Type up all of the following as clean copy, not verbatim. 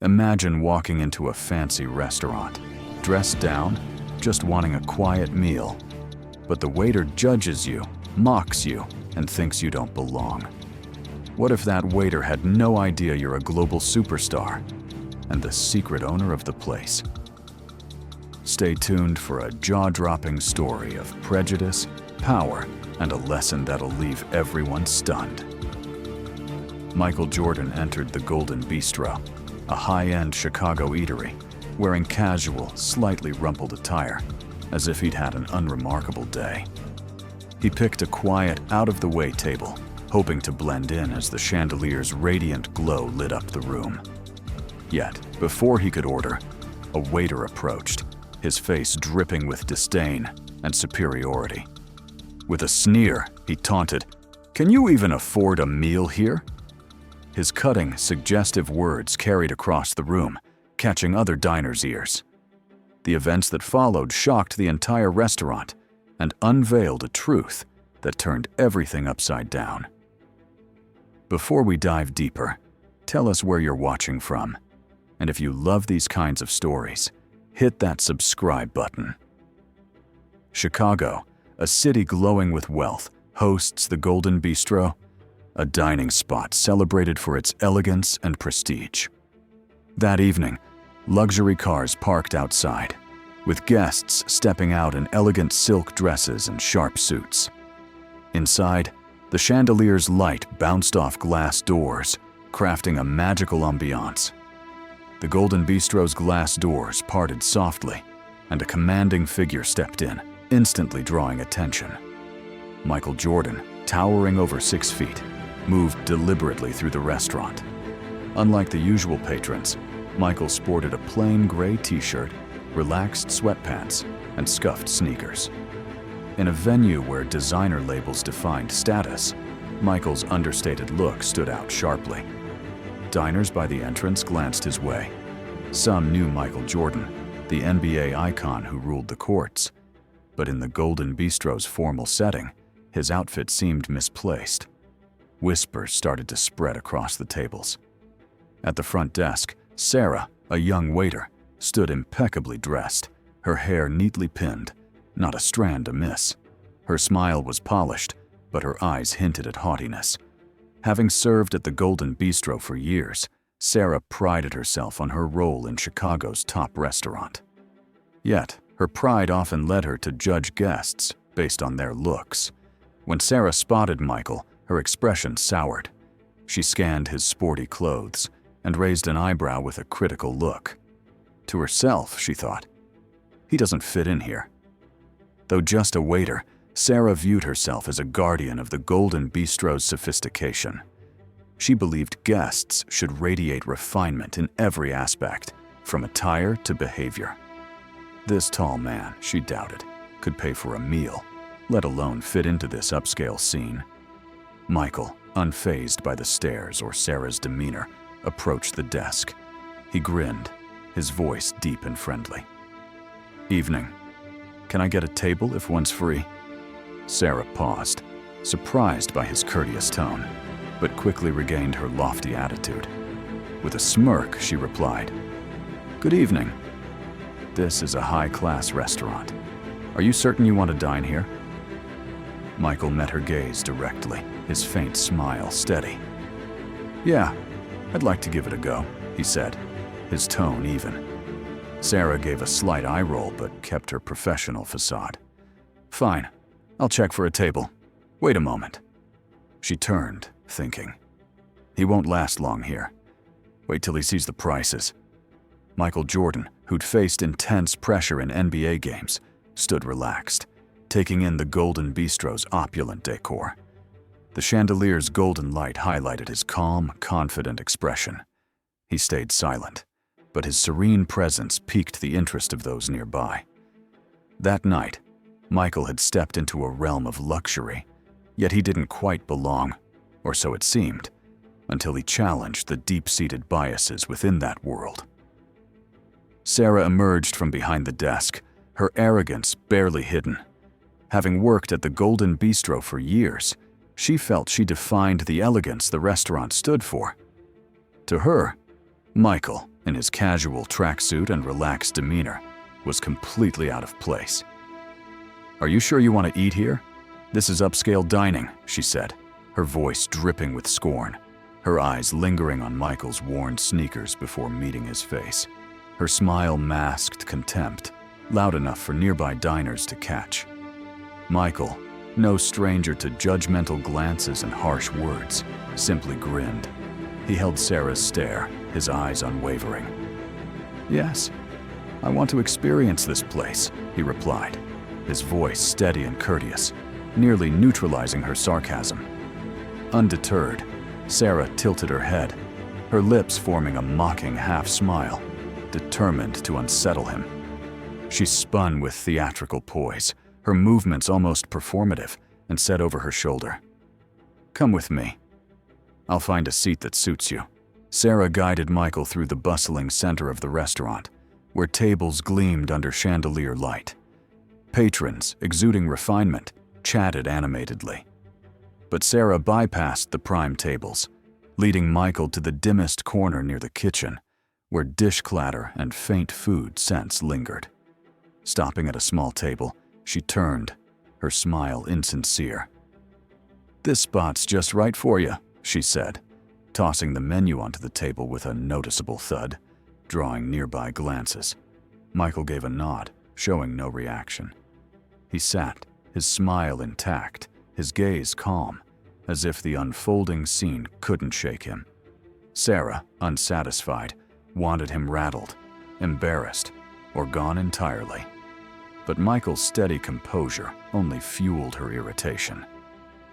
Imagine walking into a fancy restaurant, dressed down, just wanting a quiet meal. But the waiter judges you, mocks you, and thinks you don't belong. What if that waiter had no idea you're a global superstar and the secret owner of the place? Stay tuned for a jaw-dropping story of prejudice, power, and a lesson that'll leave everyone stunned. Michael Jordan entered the Golden Bistro, a high-end Chicago eatery, wearing casual, slightly rumpled attire, as if he'd had an unremarkable day. He picked a quiet, out-of-the-way table, hoping to blend in as the chandelier's radiant glow lit up the room. Yet, before he could order, a waiter approached, his face dripping with disdain and superiority. With a sneer, he taunted, "Can you even afford a meal here?" His cutting, suggestive words carried across the room, catching other diners' ears. The events that followed shocked the entire restaurant and unveiled a truth that turned everything upside down. Before we dive deeper, tell us where you're watching from. And if you love these kinds of stories, hit that subscribe button. Chicago, a city glowing with wealth, hosts the Golden Bistro, a dining spot celebrated for its elegance and prestige. That evening, luxury cars parked outside, with guests stepping out in elegant silk dresses and sharp suits. Inside, the chandelier's light bounced off glass doors, crafting a magical ambiance. The Golden Bistro's glass doors parted softly, and a commanding figure stepped in, instantly drawing attention. Michael Jordan, towering over 6 feet, moved deliberately through the restaurant. Unlike the usual patrons, Michael sported a plain gray t-shirt, relaxed sweatpants, and scuffed sneakers. In a venue where designer labels defined status, Michael's understated look stood out sharply. Diners by the entrance glanced his way. Some knew Michael Jordan, the NBA icon who ruled the courts. But in the Golden Bistro's formal setting, his outfit seemed misplaced. Whispers started to spread across the tables. At the front desk, Sarah, a young waiter, stood impeccably dressed, her hair neatly pinned, not a strand amiss. Her smile was polished, but her eyes hinted at haughtiness. Having served at the Golden Bistro for years, Sarah prided herself on her role in Chicago's top restaurant. Yet, her pride often led her to judge guests based on their looks. When Sarah spotted Michael, her expression soured. She scanned his sporty clothes and raised an eyebrow with a critical look. To herself, she thought, "He doesn't fit in here." Though just a waiter, Sarah viewed herself as a guardian of the Golden Bistro's sophistication. She believed guests should radiate refinement in every aspect, from attire to behavior. This tall man, she doubted, could pay for a meal, let alone fit into this upscale scene. Michael, unfazed by the stares or Sarah's demeanor, approached the desk. He grinned, his voice deep and friendly. "Evening. Can I get a table if one's free?" Sarah paused, surprised by his courteous tone, but quickly regained her lofty attitude. With a smirk, she replied, "Good evening. This is a high-class restaurant. Are you certain you want to dine here?" Michael met her gaze directly, his faint smile steady. "Yeah, I'd like to give it a go," he said, his tone even. Sarah gave a slight eye roll but kept her professional facade. "Fine, I'll check for a table. Wait a moment." She turned, thinking, "He won't last long here. Wait till he sees the prices." Michael Jordan, who'd faced intense pressure in NBA games, stood relaxed, taking in the Golden Bistro's opulent decor. The chandelier's golden light highlighted his calm, confident expression. He stayed silent, but his serene presence piqued the interest of those nearby. That night, Michael had stepped into a realm of luxury, yet he didn't quite belong, or so it seemed, until he challenged the deep-seated biases within that world. Sarah emerged from behind the desk, her arrogance barely hidden. Having worked at the Golden Bistro for years, she felt she defined the elegance the restaurant stood for. To her, Michael, in his casual tracksuit and relaxed demeanor, was completely out of place. "Are you sure you want to eat here? This is upscale dining," she said, her voice dripping with scorn, her eyes lingering on Michael's worn sneakers before meeting his face. Her smile masked contempt, loud enough for nearby diners to catch. Michael, no stranger to judgmental glances and harsh words, simply grinned. He held Sarah's stare, his eyes unwavering. "Yes, I want to experience this place," he replied, his voice steady and courteous, nearly neutralizing her sarcasm. Undeterred, Sarah tilted her head, her lips forming a mocking half-smile, determined to unsettle him. She spun with theatrical poise, her movements almost performative, and said over her shoulder, "Come with me. I'll find a seat that suits you." Sarah guided Michael through the bustling center of the restaurant, where tables gleamed under chandelier light. Patrons, exuding refinement, chatted animatedly. But Sarah bypassed the prime tables, leading Michael to the dimmest corner near the kitchen, where dish clatter and faint food scents lingered. Stopping at a small table, she turned, her smile insincere. "This spot's just right for you," she said, tossing the menu onto the table with a noticeable thud, drawing nearby glances. Michael gave a nod, showing no reaction. He sat, his smile intact, his gaze calm, as if the unfolding scene couldn't shake him. Sarah, unsatisfied, wanted him rattled, embarrassed, or gone entirely. But Michael's steady composure only fueled her irritation.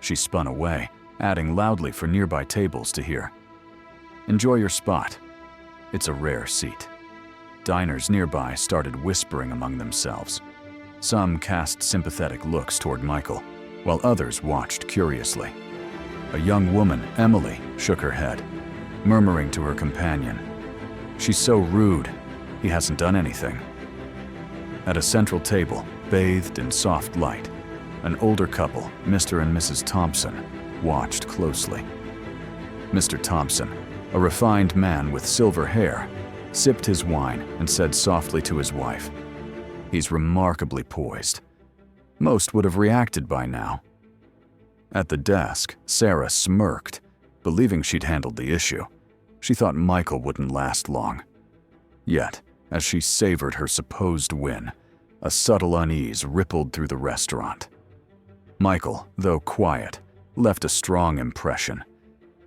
She spun away, adding loudly for nearby tables to hear, "Enjoy your spot. It's a rare seat." Diners nearby started whispering among themselves. Some cast sympathetic looks toward Michael, while others watched curiously. A young woman, Emily, shook her head, murmuring to her companion, "She's so rude. He hasn't done anything." At a central table, bathed in soft light, an older couple, Mr. and Mrs. Thompson, watched closely. Mr. Thompson, a refined man with silver hair, sipped his wine and said softly to his wife, "He's remarkably poised." Most would have reacted by now. At the desk, Sarah smirked, believing she'd handled the issue. She thought Michael wouldn't last long. Yet, as she savored her supposed win, a subtle unease rippled through the restaurant. Michael, though quiet, left a strong impression,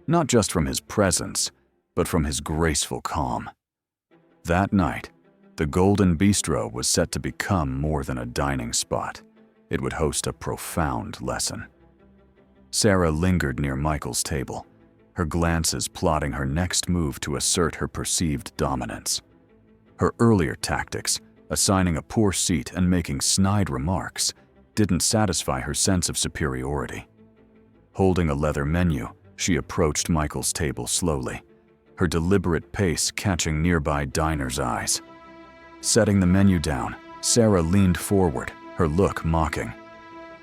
not just from his presence, but from his graceful calm. That night, the Golden Bistro was set to become more than a dining spot. It would host a profound lesson. Sarah lingered near Michael's table, her glances plotting her next move to assert her perceived dominance. Her earlier tactics, assigning a poor seat and making snide remarks, didn't satisfy her sense of superiority. Holding a leather menu, she approached Michael's table slowly, her deliberate pace catching nearby diners' eyes. Setting the menu down, Sarah leaned forward, her look mocking.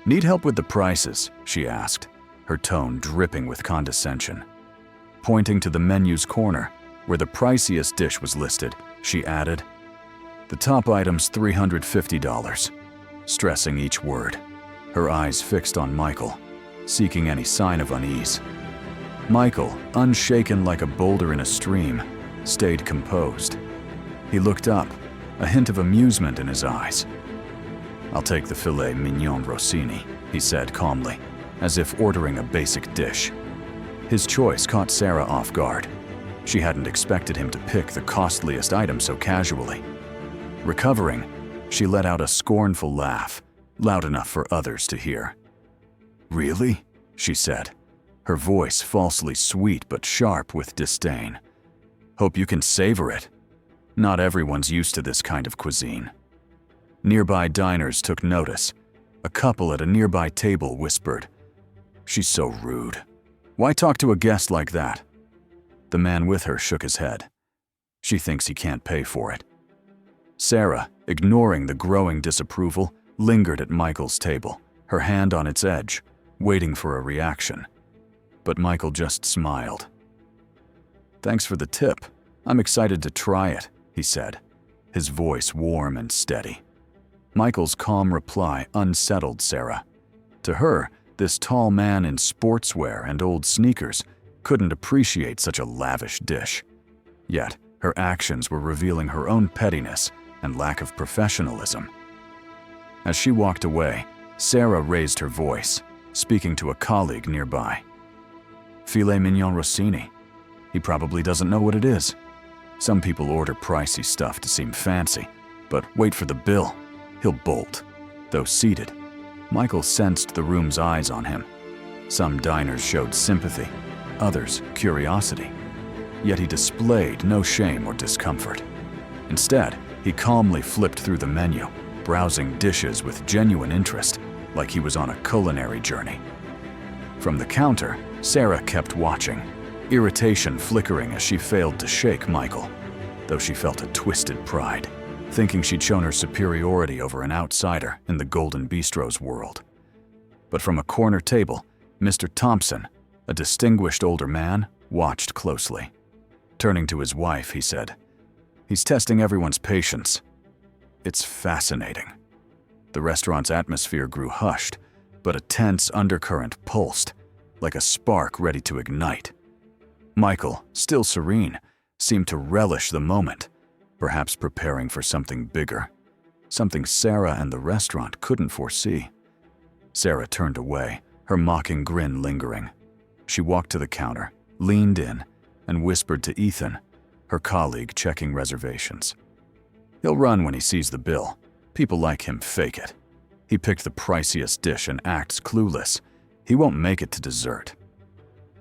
"Need help with the prices?" she asked, her tone dripping with condescension. Pointing to the menu's corner, where the priciest dish was listed, she added, "The top item's $350, stressing each word, her eyes fixed on Michael, seeking any sign of unease. Michael, unshaken like a boulder in a stream, stayed composed. He looked up, a hint of amusement in his eyes. "I'll take the filet mignon Rossini," he said calmly, as if ordering a basic dish. His choice caught Sarah off guard. She hadn't expected him to pick the costliest item so casually. Recovering, she let out a scornful laugh, loud enough for others to hear. "Really?" she said, her voice falsely sweet but sharp with disdain. "Hope you can savor it. Not everyone's used to this kind of cuisine." Nearby diners took notice. A couple at a nearby table whispered, "She's so rude. Why talk to a guest like that?" The man with her shook his head. "She thinks he can't pay for it." Sarah, ignoring the growing disapproval, lingered at Michael's table, her hand on its edge, waiting for a reaction. But Michael just smiled. "Thanks for the tip," "I'm excited to try it," he said, his voice warm and steady. Michael's calm reply unsettled Sarah. To her, this tall man in sportswear and old sneakers couldn't appreciate such a lavish dish. Yet, her actions were revealing her own pettiness and lack of professionalism. As she walked away, Sarah raised her voice, speaking to a colleague nearby. "Filet mignon Rossini. He probably doesn't know what it is. Some people order pricey stuff to seem fancy, but wait for the bill. He'll bolt." Though seated, Michael sensed the room's eyes on him. Some diners showed sympathy, others curiosity. Yet he displayed no shame or discomfort. Instead, he calmly flipped through the menu, browsing dishes with genuine interest, like he was on a culinary journey. From the counter, Sarah kept watching, irritation flickering as she failed to shake Michael, though she felt a twisted pride, thinking she'd shown her superiority over an outsider in the Golden Bistro's world. But from a corner table, Mr. Thompson, a distinguished older man, watched closely. Turning to his wife, he said, "He's testing everyone's patience. It's fascinating." The restaurant's atmosphere grew hushed, but a tense undercurrent pulsed, like a spark ready to ignite. Michael, still serene, seemed to relish the moment, perhaps preparing for something bigger, something Sarah and the restaurant couldn't foresee. Sarah turned away, her mocking grin lingering. She walked to the counter, leaned in, and whispered to Ethan, her colleague checking reservations. "He'll run when he sees the bill. People like him fake it. He picked the priciest dish and acts clueless. He won't make it to dessert."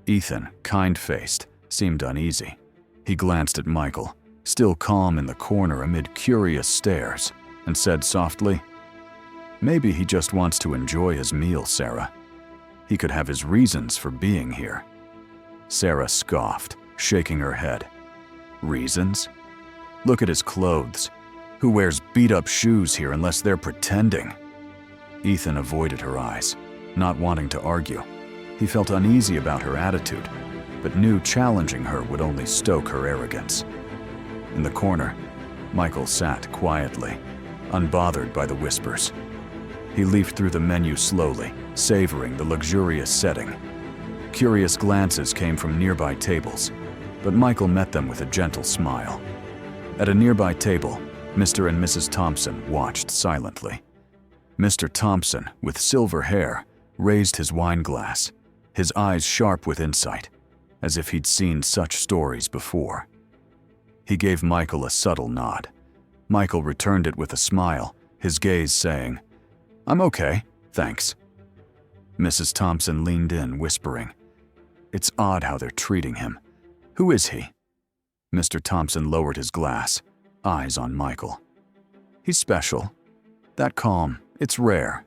Ethan, kind-faced, seemed uneasy. He glanced at Michael, still calm in the corner amid curious stares, and said softly, "Maybe he just wants to enjoy his meal, Sarah. He could have his reasons for being here." Sarah scoffed, shaking her head. "Reasons? Look at his clothes. Who wears beat-up shoes here unless they're pretending?" Ethan avoided her eyes, not wanting to argue. He felt uneasy about her attitude, but knew challenging her would only stoke her arrogance. In the corner, Michael sat quietly, unbothered by the whispers. He leafed through the menu slowly, savoring the luxurious setting. Curious glances came from nearby tables, but Michael met them with a gentle smile. At a nearby table, Mr. and Mrs. Thompson watched silently. Mr. Thompson, with silver hair, raised his wine glass, his eyes sharp with insight, as if he'd seen such stories before. He gave Michael a subtle nod. Michael returned it with a smile, his gaze saying, "I'm okay, thanks." Mrs. Thompson leaned in, whispering, "It's odd how they're treating him. Who is he?" Mr. Thompson lowered his glass, eyes on Michael. "He's special. That calm, it's rare."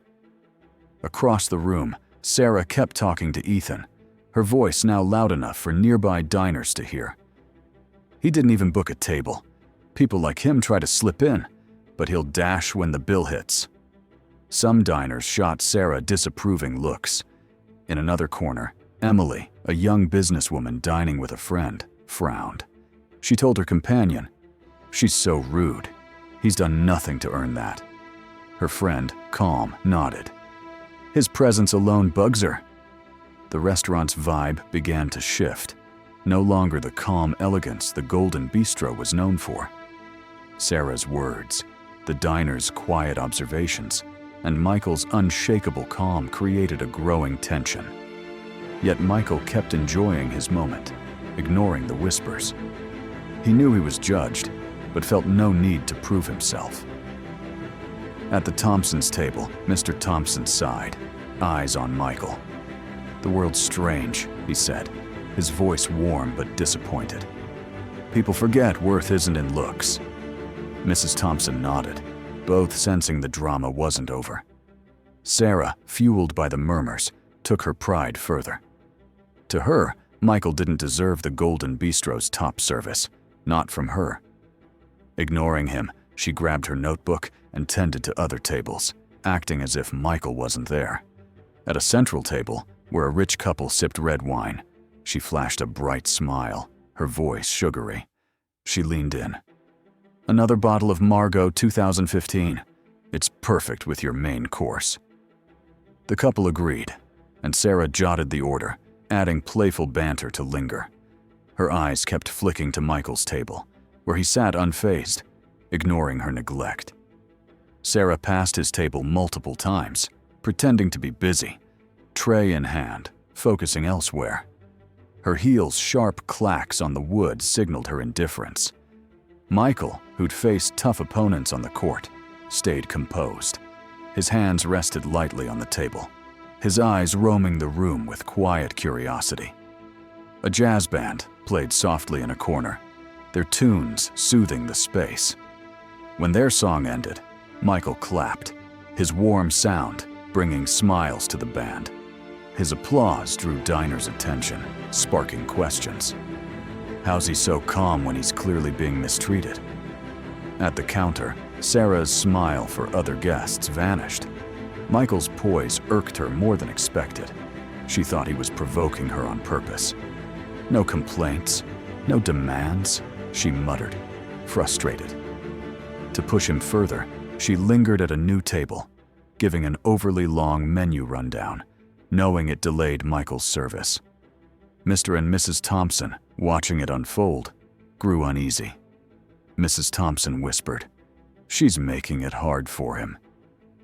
Across the room, Sarah kept talking to Ethan, her voice now loud enough for nearby diners to hear. "He didn't even book a table. People like him try to slip in, but he'll dash when the bill hits." Some diners shot Sarah disapproving looks. In another corner, Emily, a young businesswoman dining with a friend, frowned. She told her companion, "She's so rude. He's done nothing to earn that." Her friend, calm, nodded. "His presence alone bugs her." The restaurant's vibe began to shift, no longer the calm elegance the Golden Bistro was known for. Sarah's words, the diner's quiet observations, and Michael's unshakable calm created a growing tension. Yet Michael kept enjoying his moment, ignoring the whispers. He knew he was judged, but felt no need to prove himself. At the Thompsons' table, Mr. Thompson sighed, eyes on Michael. "The world's strange," he said, his voice warm but disappointed. "People forget worth isn't in looks." Mrs. Thompson nodded, both sensing the drama wasn't over. Sarah, fueled by the murmurs, took her pride further. To her, Michael didn't deserve the Golden Bistro's top service, not from her. Ignoring him, she grabbed her notebook and tended to other tables, acting as if Michael wasn't there. At a central table, where a rich couple sipped red wine, she flashed a bright smile, her voice sugary. She leaned in. "Another bottle of Margot 2015. It's perfect with your main course." The couple agreed, and Sarah jotted the order, adding playful banter to linger. Her eyes kept flicking to Michael's table, where he sat unfazed, ignoring her neglect. Sarah passed his table multiple times, pretending to be busy, tray in hand, focusing elsewhere. Her heels' sharp clacks on the wood signaled her indifference. Michael, who'd faced tough opponents on the court, stayed composed. His hands rested lightly on the table, his eyes roaming the room with quiet curiosity. A jazz band played softly in a corner, their tunes soothing the space. When their song ended, Michael clapped, his warm sound bringing smiles to the band. His applause drew diners' attention, sparking questions. How's he so calm when he's clearly being mistreated? At the counter, Sarah's smile for other guests vanished. Michael's poise irked her more than expected. She thought he was provoking her on purpose. "No complaints, no demands," she muttered, frustrated. To push him further, she lingered at a new table, giving an overly long menu rundown, knowing it delayed Michael's service. Mr. and Mrs. Thompson, watching it unfold, grew uneasy. Mrs. Thompson whispered, "She's making it hard for him."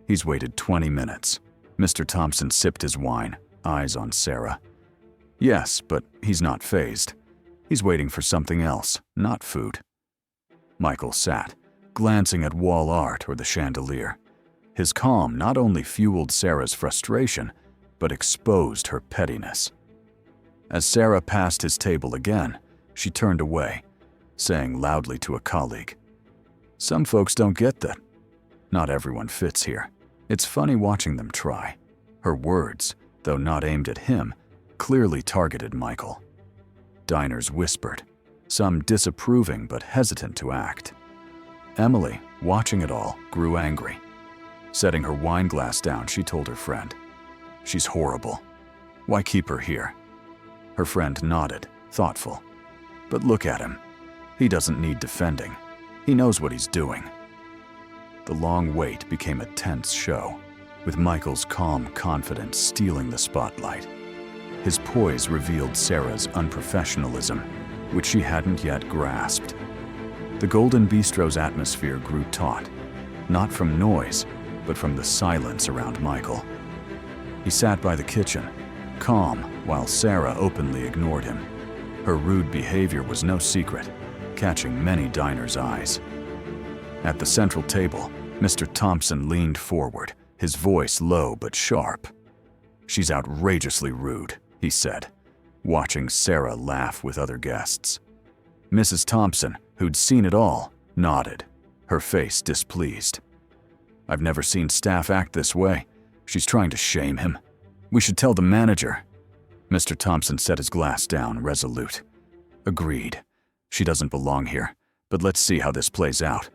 He's waited 20 minutes. Mr. Thompson sipped his wine, eyes on Sarah. "Yes, but he's not fazed. He's waiting for something else, not food." Michael sat, glancing at wall art or the chandelier. His calm not only fueled Sarah's frustration, but exposed her pettiness. As Sarah passed his table again, she turned away, saying loudly to a colleague, "Some folks don't get that. Not everyone fits here. It's funny watching them try." Her words, though not aimed at him, clearly targeted Michael. Diners whispered, some disapproving but hesitant to act. Emily, watching it all, grew angry. Setting her wine glass down, she told her friend, "She's horrible. Why keep her here?" Her friend nodded, thoughtful. "But look at him. He doesn't need defending. He knows what he's doing." The long wait became a tense show, with Michael's calm confidence stealing the spotlight. His poise revealed Sarah's unprofessionalism, which she hadn't yet grasped. The Golden Bistro's atmosphere grew taut, not from noise, but from the silence around Michael. He sat by the kitchen, calm, while Sarah openly ignored him. Her rude behavior was no secret, catching many diners' eyes. At the central table, Mr. Thompson leaned forward, his voice low but sharp. "She's outrageously rude," he said, watching Sarah laugh with other guests. Mrs. Thompson, who'd seen it all, nodded, her face displeased. "I've never seen staff act this way. She's trying to shame him. We should tell the manager." Mr. Thompson set his glass down, resolute. "Agreed. She doesn't belong here, but let's see how this plays out."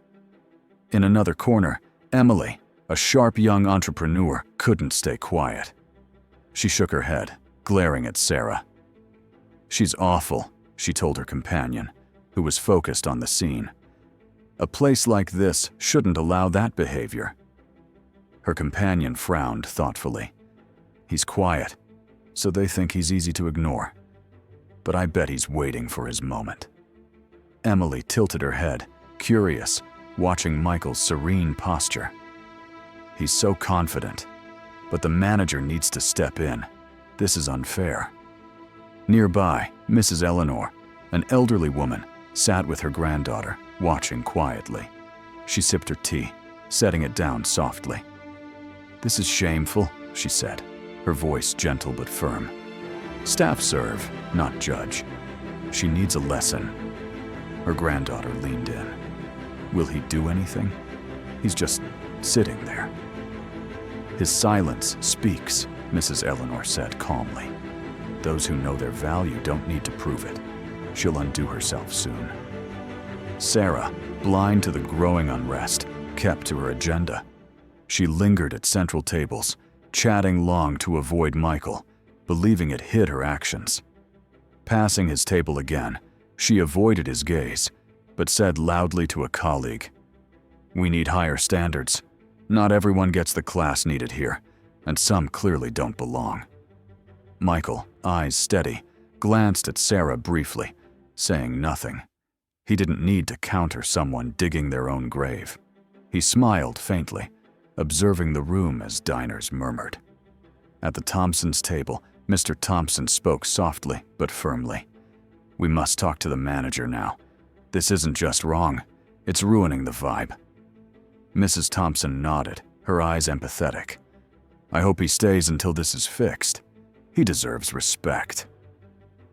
In another corner, Emily, a sharp young entrepreneur, couldn't stay quiet. She shook her head, glaring at Sarah. "She's awful," she told her companion, who was focused on the scene. "A place like this shouldn't allow that behavior." Her companion frowned thoughtfully. "He's quiet, so they think he's easy to ignore. But I bet he's waiting for his moment." Emily tilted her head, curious, watching Michael's serene posture. "He's so confident, but the manager needs to step in. This is unfair." Nearby, Mrs. Eleanor, an elderly woman, sat with her granddaughter, watching quietly. She sipped her tea, setting it down softly. "This is shameful," she said, her voice gentle but firm. "Staff serve, not judge. She needs a lesson." Her granddaughter leaned in. "Will he do anything? He's just sitting there." "His silence speaks," Mrs. Eleanor said calmly. "Those who know their value don't need to prove it. She'll undo herself soon." Sarah, blind to the growing unrest, kept to her agenda. She lingered at central tables, chatting long to avoid Michael, believing it hid her actions. Passing his table again, she avoided his gaze, but said loudly to a colleague, "We need higher standards. Not everyone gets the class needed here, and some clearly don't belong." Michael, eyes steady, glanced at Sarah briefly, saying nothing. He didn't need to counter someone digging their own grave. He smiled faintly, observing the room as diners murmured. At the Thompsons' table, Mr. Thompson spoke softly but firmly. "We must talk to the manager now. This isn't just wrong, it's ruining the vibe." Mrs. Thompson nodded, her eyes empathetic. "I hope he stays until this is fixed. He deserves respect."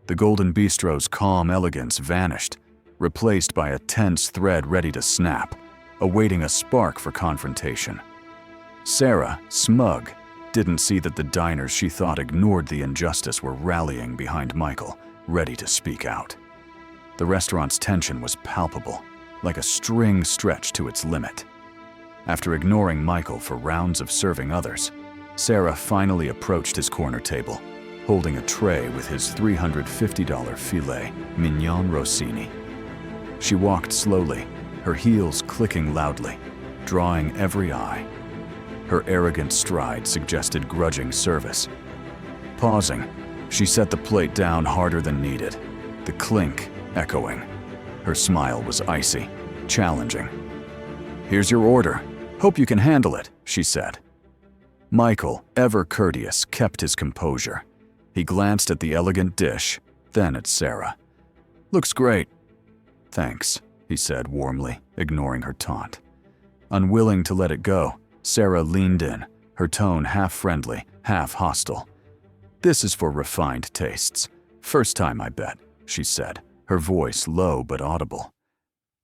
The Golden Bistro's calm elegance vanished, replaced by a tense thread ready to snap, awaiting a spark for confrontation. Sarah, smug, didn't see that the diners she thought ignored the injustice were rallying behind Michael, ready to speak out. The restaurant's tension was palpable, like a string stretched to its limit. After ignoring Michael for rounds of serving others, Sarah finally approached his corner table, holding a tray with his $350 filet mignon Rossini. She walked slowly, her heels clicking loudly, drawing every eye. Her arrogant stride suggested grudging service. Pausing, she set the plate down harder than needed, the clink echoing. Her smile was icy, challenging. "Here's your order. Hope you can handle it," she said. Michael, ever courteous, kept his composure. He glanced at the elegant dish, then at Sarah. "Looks great." "Thanks," he said warmly, ignoring her taunt. Unwilling to let it go, Sarah leaned in, her tone half friendly, half hostile. "This is for refined tastes. First time, I bet," she said, her voice low but audible.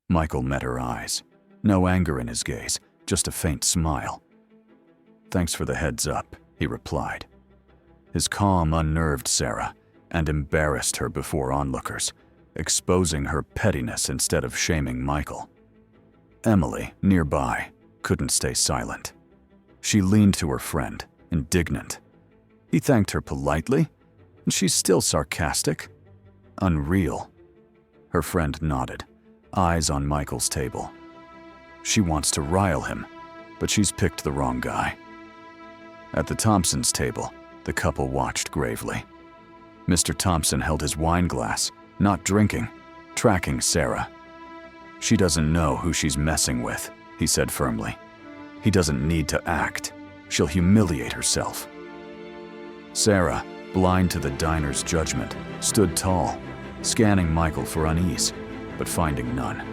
Michael met her eyes. No anger in his gaze, just a faint smile. "Thanks for the heads up," he replied. His calm unnerved Sarah and embarrassed her before onlookers, exposing her pettiness instead of shaming Michael. Emily, nearby, couldn't stay silent. She leaned to her friend, indignant. He thanked her politely, and she's still sarcastic. Unreal. Her friend nodded, eyes on Michael's table. She wants to rile him, but she's picked the wrong guy. At the Thompsons' table, the couple watched gravely. Mr. Thompson held his wine glass, not drinking, tracking Sarah. "She doesn't know who she's messing with," he said firmly. "He doesn't need to act. She'll humiliate herself." Sarah, blind to the diner's judgment, stood tall, scanning Michael for unease, but finding none.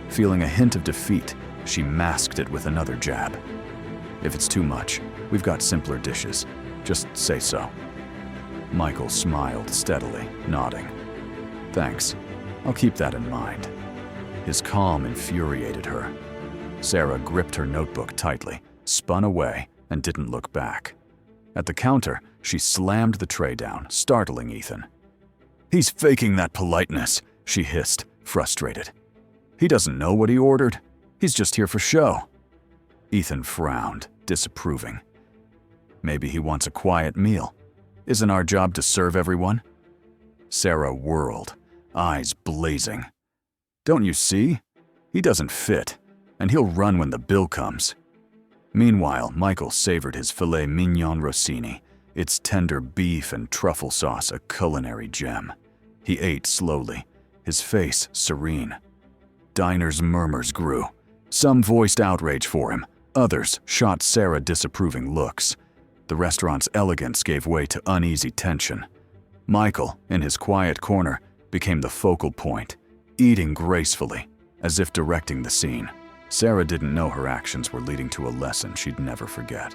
Feeling a hint of defeat, she masked it with another jab. "If it's too much, we've got simpler dishes. Just say so." Michael smiled steadily, nodding. "Thanks. I'll keep that in mind." His calm infuriated her. Sarah gripped her notebook tightly, spun away, and didn't look back. At the counter, she slammed the tray down, startling Ethan. "He's faking that politeness," she hissed, frustrated. "He doesn't know what he ordered. He's just here for show." Ethan frowned, disapproving. "Maybe he wants a quiet meal. Isn't our job to serve everyone?" Sarah whirled, eyes blazing. "Don't you see? He doesn't fit, and he'll run when the bill comes." Meanwhile, Michael savored his filet mignon Rossini, its tender beef and truffle sauce a culinary gem. He ate slowly, his face serene. Diners' murmurs grew. Some voiced outrage for him, others shot Sarah disapproving looks. The restaurant's elegance gave way to uneasy tension. Michael, in his quiet corner, became the focal point, eating gracefully, as if directing the scene. Sarah didn't know her actions were leading to a lesson she'd never forget.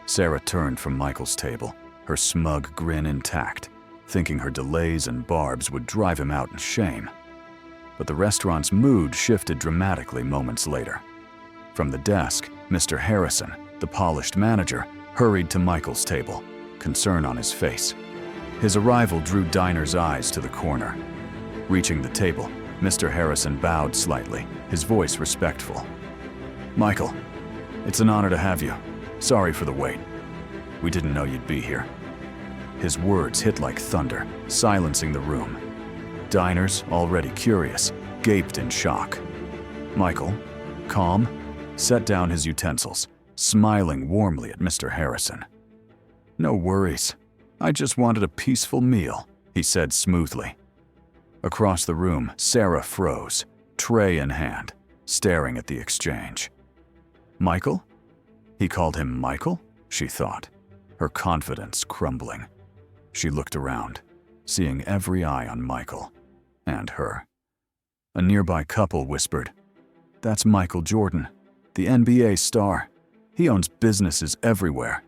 Sarah turned from Michael's table, her smug grin intact, thinking her delays and barbs would drive him out in shame. But the restaurant's mood shifted dramatically moments later. From the desk, Mr. Harrison, the polished manager, hurried to Michael's table, concern on his face. His arrival drew diners' eyes to the corner. Reaching the table, Mr. Harrison bowed slightly, his voice respectful. "Michael, it's an honor to have you. Sorry for the wait. We didn't know you'd be here." His words hit like thunder, silencing the room. Diners, already curious, gaped in shock. Michael, calm, set down his utensils, smiling warmly at Mr. Harrison. "No worries. I just wanted a peaceful meal," he said smoothly. Across the room, Sarah froze, tray in hand, staring at the exchange. Michael? He called him Michael? She thought, her confidence crumbling. She looked around, seeing every eye on Michael and her. A nearby couple whispered, "That's Michael Jordan, the NBA star. He owns businesses everywhere."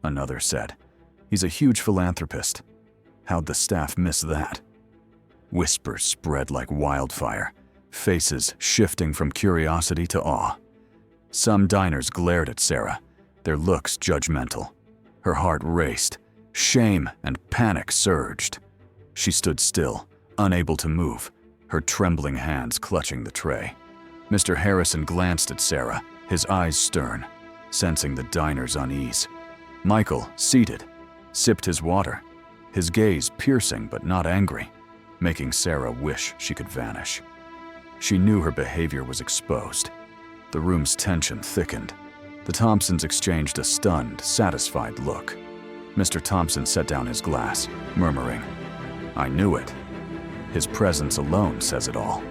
Another said, "He's a huge philanthropist. How'd the staff miss that?" Whispers spread like wildfire, faces shifting from curiosity to awe. Some diners glared at Sarah, their looks judgmental. Her heart raced, shame and panic surged. She stood still, unable to move, her trembling hands clutching the tray. Mr. Harrison glanced at Sarah, his eyes stern, sensing the diner's unease. Michael, seated, sipped his water, his gaze piercing but not angry, making Sarah wish she could vanish. She knew her behavior was exposed. The room's tension thickened. The Thompsons exchanged a stunned, satisfied look. Mr. Thompson set down his glass, murmuring, "I knew it. His presence alone says it all."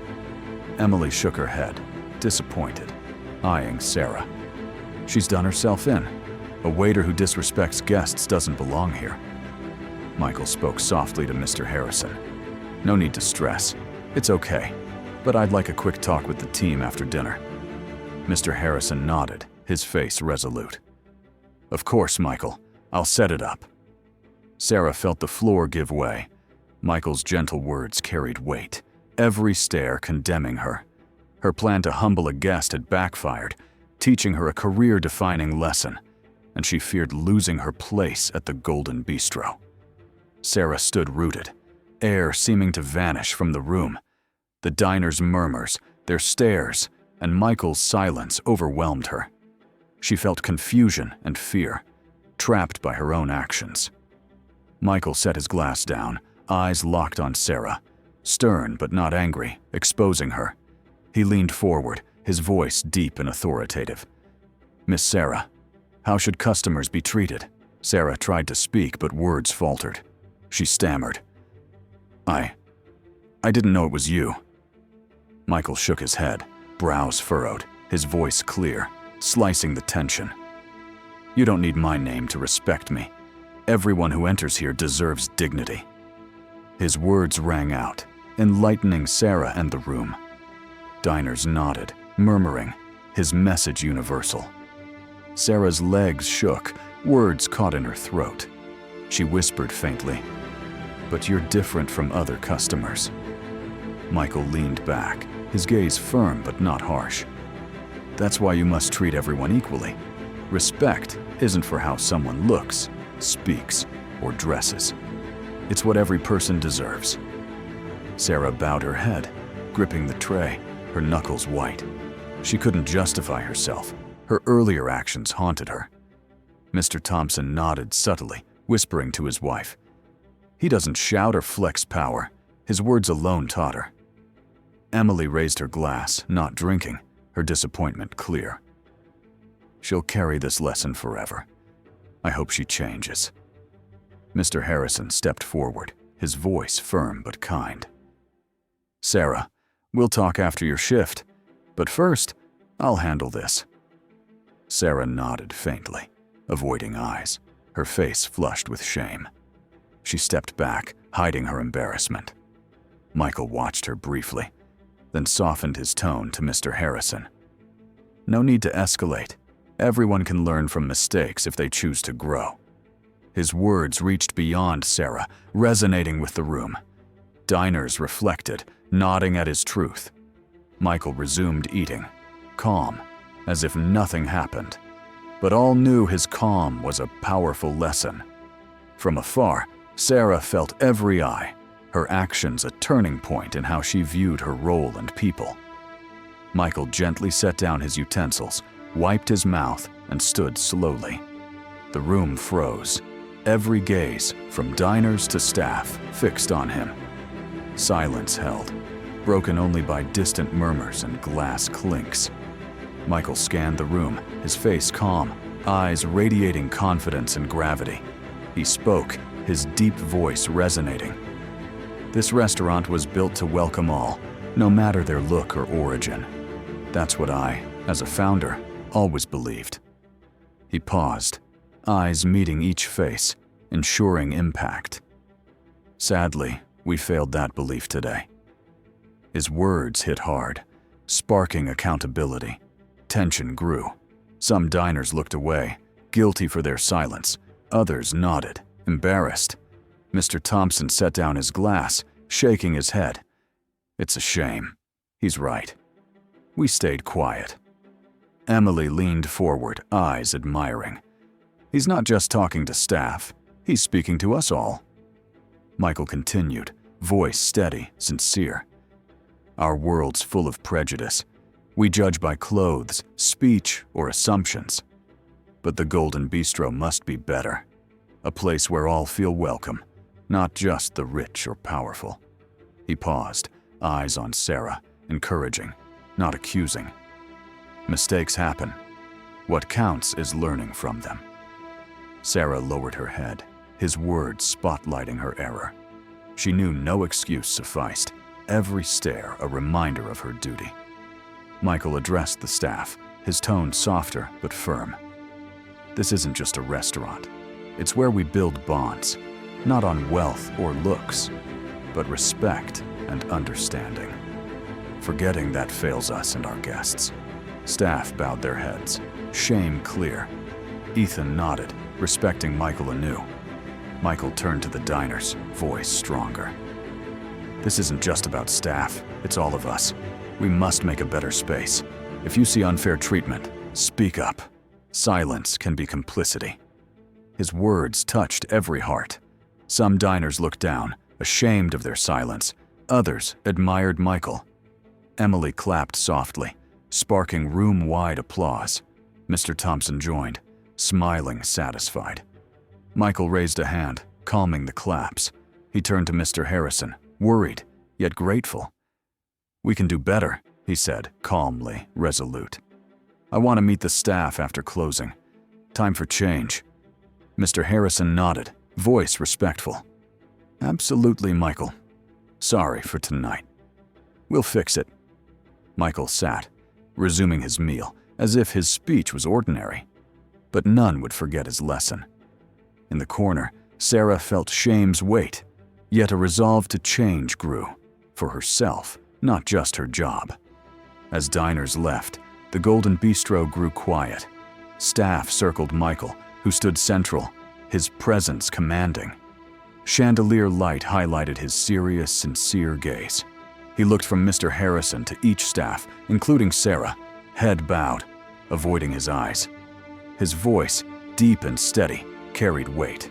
Emily shook her head, disappointed, eyeing Sarah. "She's done herself in. A waiter who disrespects guests doesn't belong here." Michael spoke softly to Mr. Harrison. "No need to stress. It's okay, but I'd like a quick talk with the team after dinner." Mr. Harrison nodded, his face resolute. "Of course, Michael. I'll set it up." Sarah felt the floor give way. Michael's gentle words carried weight, every stare condemning her. Her plan to humble a guest had backfired, teaching her a career-defining lesson, and she feared losing her place at the Golden Bistro. Sarah stood rooted, air seeming to vanish from the room. The diner's murmurs, their stares, and Michael's silence overwhelmed her. She felt confusion and fear, trapped by her own actions. Michael set his glass down, eyes locked on Sarah, stern but not angry, exposing her. He leaned forward, his voice deep and authoritative. "Miss Sarah, how should customers be treated?" Sarah tried to speak, but words faltered. She stammered, I didn't know it was you." Michael shook his head, brows furrowed, his voice clear, slicing the tension. "You don't need my name to respect me. Everyone who enters here deserves dignity." His words rang out, enlightening Sarah and the room. Diners nodded, murmuring, his message universal. Sarah's legs shook, words caught in her throat. She whispered faintly, "But you're different from other customers." Michael leaned back, his gaze firm but not harsh. "That's why you must treat everyone equally. Respect isn't for how someone looks, speaks, or dresses. It's what every person deserves." Sarah bowed her head, gripping the tray, her knuckles white. She couldn't justify herself. Her earlier actions haunted her. Mr. Thompson nodded subtly, whispering to his wife. "He doesn't shout or flex power. His words alone taught her." Emily raised her glass, not drinking, her disappointment clear. "She'll carry this lesson forever. I hope she changes." Mr. Harrison stepped forward, his voice firm but kind. "Sarah, we'll talk after your shift, but first, I'll handle this." Sarah nodded faintly, avoiding eyes, her face flushed with shame. She stepped back, hiding her embarrassment. Michael watched her briefly, then softened his tone to Mr. Harrison. "No need to escalate. Everyone can learn from mistakes if they choose to grow." His words reached beyond Sarah, resonating with the room. Diners reflected, nodding at his truth. Michael resumed eating, calm, as if nothing happened. But all knew his calm was a powerful lesson. From afar, Sarah felt every eye, her actions a turning point in how she viewed her role and people. Michael gently set down his utensils, wiped his mouth, and stood slowly. The room froze, every gaze, from diners to staff, fixed on him. Silence held, broken only by distant murmurs and glass clinks. Michael scanned the room, his face calm, eyes radiating confidence and gravity. He spoke, his deep voice resonating. This restaurant was built to welcome all, no matter their look or origin. That's what I, as a founder, always believed. He paused, eyes meeting each face, ensuring impact. Sadly, we failed that belief today. His words hit hard, sparking accountability. Tension grew. Some diners looked away, guilty for their silence. Others nodded, embarrassed. Mr. Thompson set down his glass, shaking his head. It's a shame. He's right. We stayed quiet. Emily leaned forward, eyes admiring. He's not just talking to staff. He's speaking to us all. Michael continued, voice steady, sincere. Our world's full of prejudice. We judge by clothes, speech, or assumptions. But the Golden Bistro must be better. A place where all feel welcome, not just the rich or powerful. He paused, eyes on Sarah, encouraging, not accusing. Mistakes happen. What counts is learning from them. Sarah lowered her head, his words spotlighting her error. She knew no excuse sufficed, every stare a reminder of her duty. Michael addressed the staff, his tone softer but firm. This isn't just a restaurant. It's where we build bonds, not on wealth or looks, but respect and understanding. Forgetting that fails us and our guests. Staff bowed their heads, shame clear. Ethan nodded, respecting Michael anew. Michael turned to the diners, voice stronger. This isn't just about staff, it's all of us. We must make a better space. If you see unfair treatment, speak up. Silence can be complicity. His words touched every heart. Some diners looked down, ashamed of their silence. Others admired Michael. Emily clapped softly, sparking room-wide applause. Mr. Thompson joined, smiling satisfied. Michael raised a hand, calming the claps. He turned to Mr. Harrison, worried, yet grateful. We can do better, he said, calmly, resolute. I want to meet the staff after closing. Time for change. Mr. Harrison nodded, voice respectful. Absolutely, Michael. Sorry for tonight. We'll fix it. Michael sat, resuming his meal, as if his speech was ordinary. But none would forget his lesson. In the corner, Sarah felt shame's weight, yet a resolve to change grew, for herself, not just her job. As diners left, the Golden Bistro grew quiet. Staff circled Michael, who stood central, his presence commanding. Chandelier light highlighted his serious, sincere gaze. He looked from Mr. Harrison to each staff, including Sarah, head bowed, avoiding his eyes. His voice, deep and steady, carried weight.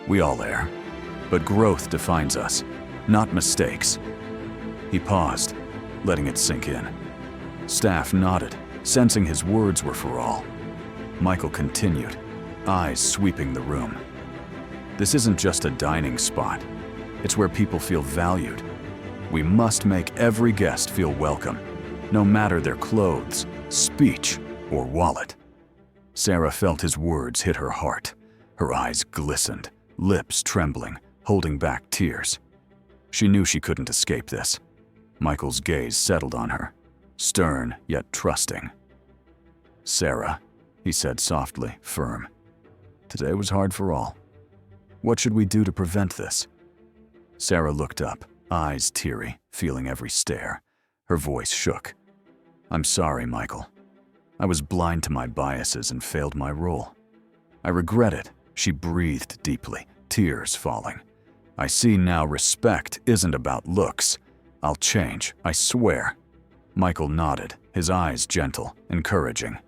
We all err, but growth defines us, not mistakes. He paused, letting it sink in. Staff nodded, sensing his words were for all. Michael continued, eyes sweeping the room. This isn't just a dining spot. It's where people feel valued. We must make every guest feel welcome, no matter their clothes, speech, or wallet. Sarah felt his words hit her heart. Her eyes glistened, lips trembling, holding back tears. She knew she couldn't escape this. Michael's gaze settled on her, stern yet trusting. Sarah, he said softly, firm. Today was hard for all. What should we do to prevent this? Sarah looked up, eyes teary, feeling every stare. Her voice shook. I'm sorry, Michael. I was blind to my biases and failed my role. I regret it. She breathed deeply, tears falling. I see now respect isn't about looks. I'll change, I swear. Michael nodded, his eyes gentle, encouraging.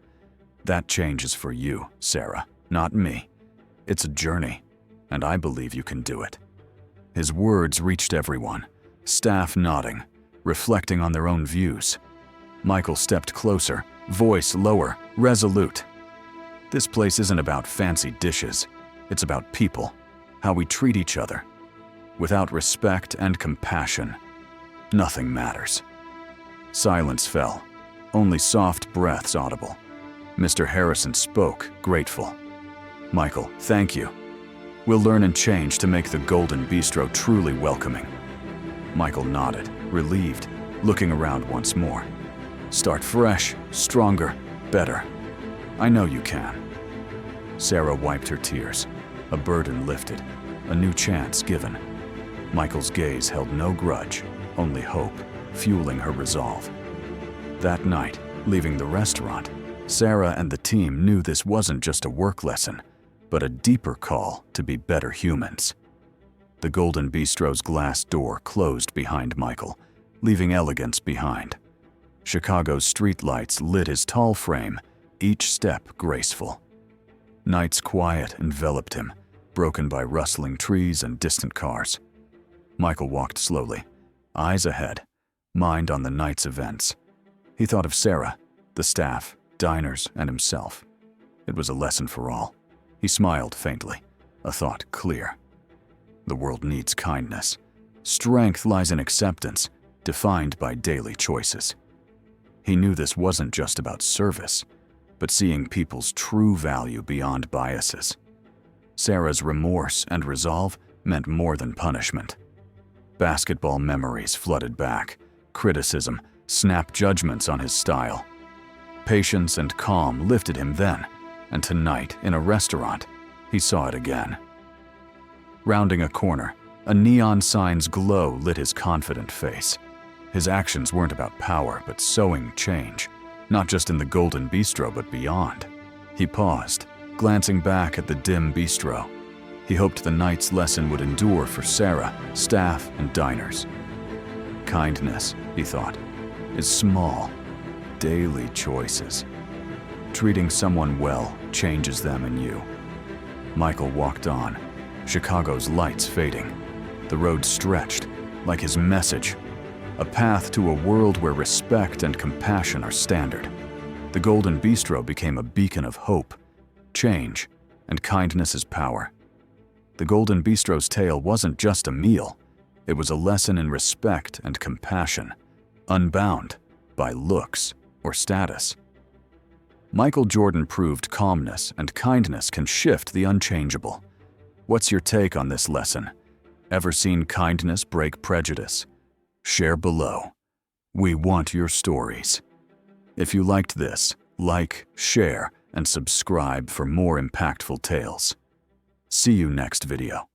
That change is for you, Sarah, not me. It's a journey, and I believe you can do it. His words reached everyone, staff nodding, reflecting on their own views. Michael stepped closer, voice lower, resolute. This place isn't about fancy dishes. It's about people, how we treat each other. Without respect and compassion, nothing matters. Silence fell, only soft breaths audible. Mr. Harrison spoke, grateful. "Michael, thank you. We'll learn and change to make the Golden Bistro truly welcoming." Michael nodded, relieved, looking around once more. "Start fresh, stronger, better. I know you can." Sarah wiped her tears. A burden lifted, a new chance given. Michael's gaze held no grudge, only hope, fueling her resolve. That night, leaving the restaurant, Sarah and the team knew this wasn't just a work lesson, but a deeper call to be better humans. The Golden Bistro's glass door closed behind Michael, leaving elegance behind. Chicago's streetlights lit his tall frame, each step graceful. Night's quiet enveloped him, broken by rustling trees and distant cars. Michael walked slowly, eyes ahead, mind on the night's events. He thought of Sarah, the staff, diners, and himself. It was a lesson for all. He smiled faintly, a thought clear. The world needs kindness. Strength lies in acceptance, defined by daily choices. He knew this wasn't just about service, but seeing people's true value beyond biases. Sarah's remorse and resolve meant more than punishment. Basketball memories flooded back, criticism, snap judgments on his style. Patience and calm lifted him then, and tonight, in a restaurant, he saw it again. Rounding a corner, a neon sign's glow lit his confident face. His actions weren't about power, but sowing change, not just in the Golden Bistro, but beyond. He paused, glancing back at the dim bistro. He hoped the night's lesson would endure for Sarah, staff, and diners. Kindness, he thought, is small, daily choices. Treating someone well changes them and you. Michael walked on, Chicago's lights fading. The road stretched, like his message, a path to a world where respect and compassion are standard. The Golden Bistro became a beacon of hope, change, and kindness as power. The Golden Bistro's tale wasn't just a meal. It was a lesson in respect and compassion, unbound by looks or status. Michael Jordan proved calmness and kindness can shift the unchangeable. What's your take on this lesson? Ever seen kindness break prejudice? Share below. We want your stories. If you liked this, like, share, and subscribe for more impactful tales. See you next video.